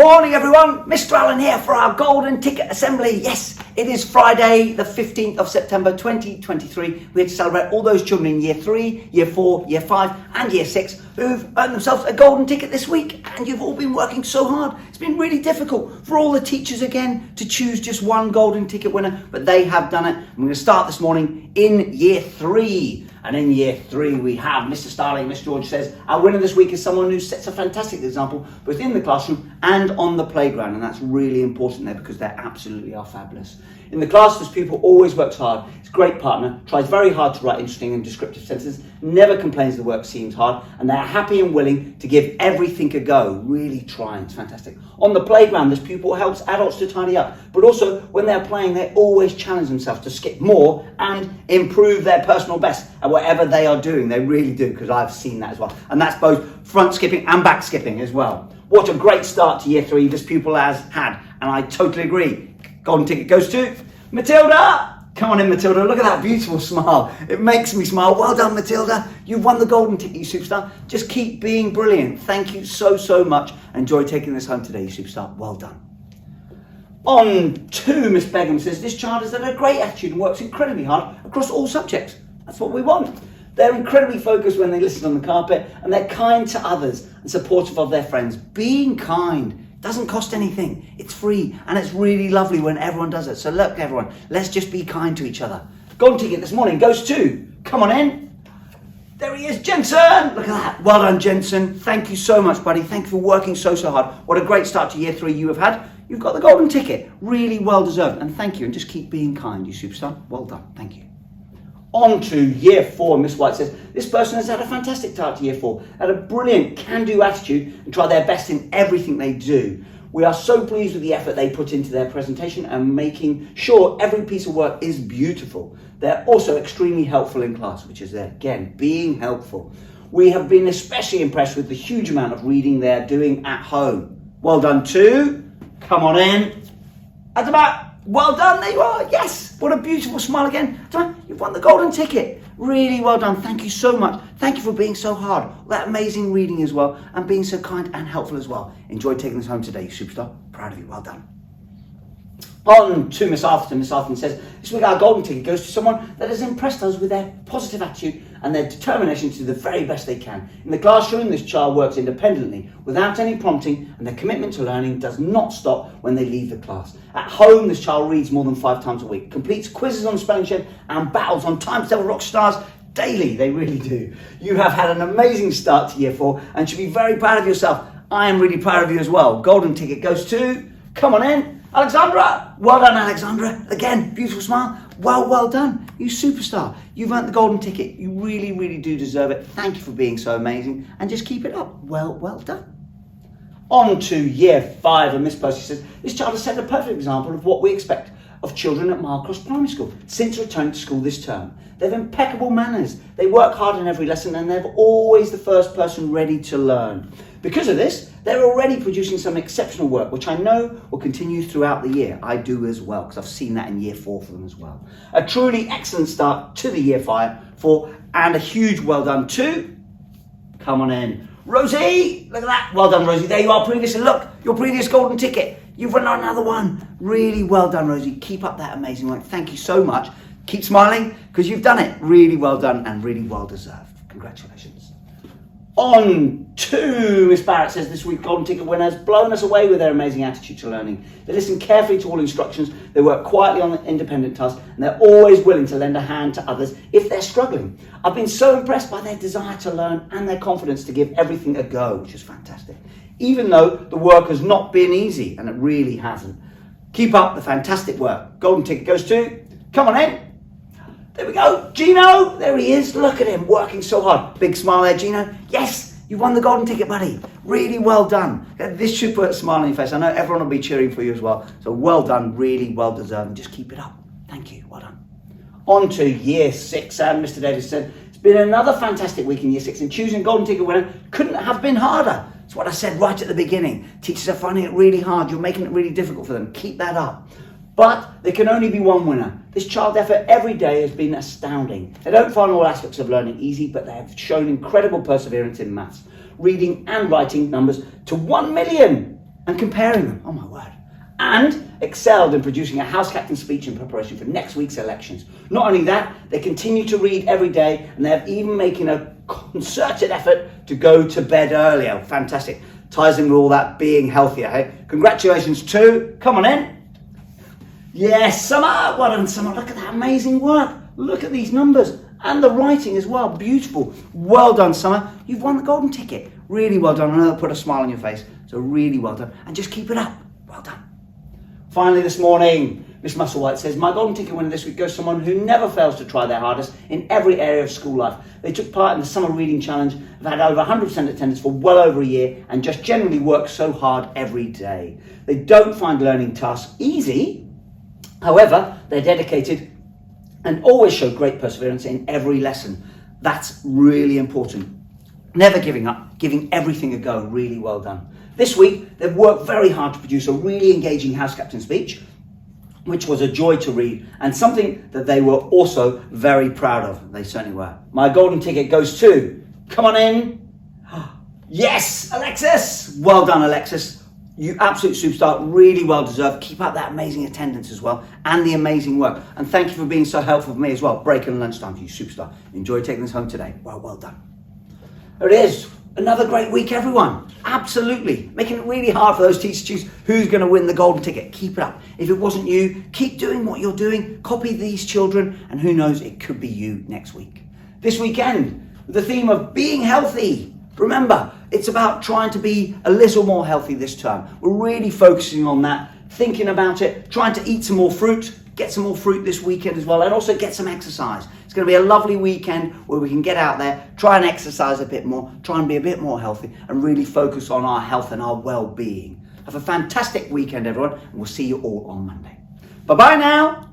Morning everyone, Mr. Allen here for our Golden Ticket Assembly. Yes, it is Friday the 15th of September 2023. We're to celebrate all those children in Year 3, Year 4, Year 5 and Year 6 who've earned themselves a golden ticket this week. And you've all been working so hard. It's been really difficult for all the teachers again to choose just one golden ticket winner, but they have done it. I'm going to start this morning in Year 3. And in Year 3 we have Mr. Starling. Miss George says our winner this week is someone who sets a fantastic example both in the classroom and on the playground, and that's really important there because they absolutely are fabulous. In the class, this pupil always works hard, is a great partner, tries very hard to write interesting and descriptive sentences, never complains the work seems hard, and they're happy and willing to give everything a go, really trying. It's fantastic. On the playground, this pupil helps adults to tidy up, but also when they're playing, they always challenge themselves to skip more and improve their personal best at whatever they are doing. They really do, because I've seen that as well. And that's both front skipping and back skipping as well. What a great start to Year 3 this pupil has had, and I totally agree. Golden ticket goes to Matilda. Come on in, Matilda. Look at that beautiful smile. It makes me smile. Well done, Matilda. You've won the golden ticket, you superstar. Just keep being brilliant. Thank you so much. Enjoy taking this home today, you superstar. Well done. On to Miss Begum says, this child has had a great attitude and works incredibly hard across all subjects. That's what we want. They're incredibly focused when they listen on the carpet, and they're kind to others and supportive of their friends. Being kind doesn't cost anything. It's free, and it's really lovely when everyone does it. So look, everyone, let's just be kind to each other. Golden ticket this morning goes to, come on in. There he is, Jensen. Look at that. Well done, Jensen. Thank you so much, buddy. Thank you for working so hard. What a great start to Year 3 you have had. You've got the golden ticket. Really well deserved. And thank you. And just keep being kind, you superstar. Well done. Thank you. On to Year 4, Miss White says, this person has had a fantastic start to Year 4, had a brilliant can-do attitude and try their best in everything they do. We are so pleased with the effort they put into their presentation and making sure every piece of work is beautiful. They're also extremely helpful in class, which is, again, being helpful. We have been especially impressed with the huge amount of reading they're doing at home. Well done too. Come on in. Adama. Well done, there you are, yes! What a beautiful smile again. You've won the golden ticket. Really well done, thank you so much. Thank you for being so hard. That amazing reading as well, and being so kind and helpful as well. Enjoy taking this home today, you superstar. Proud of you, well done. On to Miss Arthurton. Miss Arthurton says, this week our golden ticket goes to someone that has impressed us with their positive attitude and their determination to do the very best they can. In the classroom, this child works independently without any prompting, and their commitment to learning does not stop when they leave the class. At home, this child reads more than 5 times a week, completes quizzes on spelling shed and battles on times table rock stars daily. They really do. You have had an amazing start to Year 4 and should be very proud of yourself. I am really proud of you as well. Golden ticket goes to, come on in, Alexandra. Well done, Alexandra. Again, beautiful smile. Well done. You superstar. You've earned the golden ticket. You really do deserve it. Thank you for being so amazing, and just keep it up. Well done. On to Year 5, and Miss Percy says, this child has set a perfect example of what we expect of children at Marlcross Primary School since returning to school this term. They have impeccable manners. They work hard in every lesson, and they're always the first person ready to learn. Because of this, they're already producing some exceptional work, which I know will continue throughout the year. I do as well, because I've seen that in Year 4 for them as well. A truly excellent start to the Year 4, and a huge well done to, come on in, Rosie. Look at that. Well done, Rosie. There you are previously. Look, your previous golden ticket. You've won another one. Really well done, Rosie. Keep up that amazing work. Thank you so much. Keep smiling, because you've done it. Really well done and really well deserved. Congratulations. On to Miss Barrett says, this week golden ticket winners blown us away with their amazing attitude to learning. They listen carefully to all instructions, they work quietly on the independent tasks, and they're always willing to lend a hand to others if they're struggling. I've been so impressed by their desire to learn and their confidence to give everything a go, which is fantastic. Even though the work has not been easy, and it really hasn't. Keep up the fantastic work. Golden ticket goes to, come on in. There we go, Gino, there he is. Look at him, working so hard. Big smile there, Gino. Yes, you won the golden ticket, buddy. Really well done. This should put a smile on your face. I know everyone will be cheering for you as well. So well done, really well deserved. And just keep it up. Thank you, well done. On to Year 6, and Mr. Davis said, it's been another fantastic week in Year 6, and choosing golden ticket winner couldn't have been harder. It's what I said right at the beginning. Teachers are finding it really hard. You're making it really difficult for them. Keep that up. But there can only be one winner. This child's effort every day has been astounding. They don't find all aspects of learning easy, but they have shown incredible perseverance in maths, reading and writing numbers to 1 million. and comparing them. Oh my word. And excelled in producing a House Captain speech in preparation for next week's elections. Not only that, they continue to read every day, and they have even making a concerted effort to go to bed earlier. Fantastic. Ties in with all that being healthier, hey? Congratulations to, come on in. Yes, Summer. Well done, Summer. Look at that amazing work. Look at these numbers and the writing as well. Beautiful. Well done, Summer. You've won the golden ticket. Really well done. I know that'll put a smile on your face. So really well done. And just keep it up. Well done. Finally this morning, Miss Musselwhite says, my golden ticket winner this week goes to someone who never fails to try their hardest in every area of school life. They took part in the summer reading challenge, have had over 100% attendance for well over a year, and just generally work so hard every day. They don't find learning tasks easy. However, they're dedicated and always show great perseverance in every lesson. That's really important. Never giving up, giving everything a go. Really well done. This week, they've worked very hard to produce a really engaging House Captain speech, which was a joy to read, and something that they were also very proud of. They certainly were. My golden ticket goes to, come on in. Yes, Alexis. Well done, Alexis. You absolute superstar, really well deserved. Keep up that amazing attendance as well, and the amazing work. And thank you for being so helpful for me as well. Break and lunchtime, you superstar. Enjoy taking this home today. Well done. There it is. Another great week, everyone. Absolutely. Making it really hard for those teachers to choose who's going to win the golden ticket. Keep it up. If it wasn't you, keep doing what you're doing. Copy these children, and who knows, it could be you next week. This weekend, with the theme of being healthy. Remember, it's about trying to be a little more healthy this term. We're really focusing on that, thinking about it, trying to eat some more fruit, get some more fruit this weekend as well, and also get some exercise. It's going to be a lovely weekend where we can get out there, try and exercise a bit more, try and be a bit more healthy, and really focus on our health and our well-being. Have a fantastic weekend, everyone, and we'll see you all on Monday. Bye-bye now.